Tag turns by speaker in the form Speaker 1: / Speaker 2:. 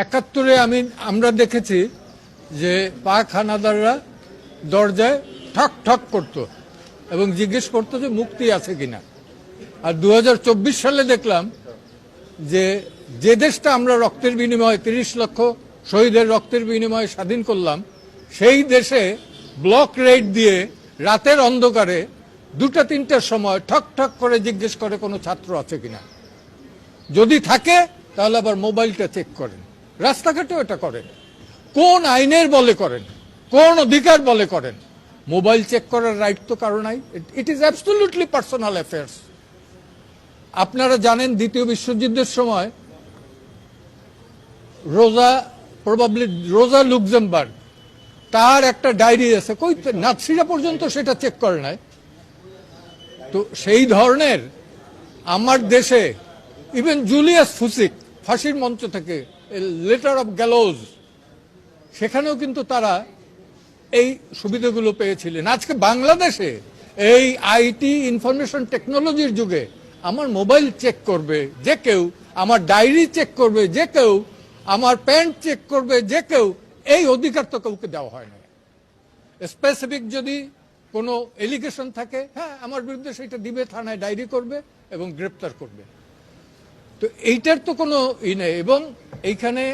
Speaker 1: 71-এ আমরা দেখেছি যে পাক হানাদাররা দরজায় ঠক ঠক করত এবং জিজ্ঞেস করতো যে মুক্তি আছে কিনা। আর 2024 সালে দেখলাম যে যে দেশটা আমরা রক্তের বিনিময়ে 30 লক্ষ শহীদের রক্তের বিনিময়ে স্বাধীন করলাম, সেই দেশে ব্লক রেড দিয়ে রাতের অন্ধকারে 2টা-3টার সময় ঠক ঠক করে জিজ্ঞেস করে কোনো ছাত্র আছে কিনা। যদি থাকে তাহলে আবার মোবাইলটা চেক করেন। রাস্তাঘাটেও এটা করেন। কোন আইনের বলে করেন, কোন অধিকার বলে করেন? মোবাইল চেক করার রাইট তো কারো নাই। It is absolutely personal affairs. আপনারা জানেন দ্বিতীয় বিশ্বযুদ্ধের সময় রোজা লুক্সেমবার্গ, তার একটা ডায়েরি আছে, কই নাৎসিরা পর্যন্ত সেটা চেক করে নাই। তো সেই ধরনের আমার দেশে ইভেন জুলিয়াস ফুসিক ফাঁসির মঞ্চ থেকে লেটার অফ গ্যালোজ, সেখানেও কিন্তু তারা এই সুবিধাগুলো পেয়েছিলেন। আজকে বাংলাদেশে এই আইটি ইনফরমেশন টেকনোলজির যুগে আমার মোবাইল চেক করবে যে কেউ, আমার ডায়েরি চেক করবে যে কেউ, আমার প্যান্ট চেক করবে যে কেউ, এই অধিকার তো কাউকে দেওয়া হয় না। স্পেসিফিক যদি কোনো এলিগেশন থাকে, হ্যাঁ আমার বিরুদ্ধে সেটা দিবে, থানায় ডায়েরি করবে এবং গ্রেপ্তার করবে। তো এইটার তো কোনো ই নেই। এবং এইখানে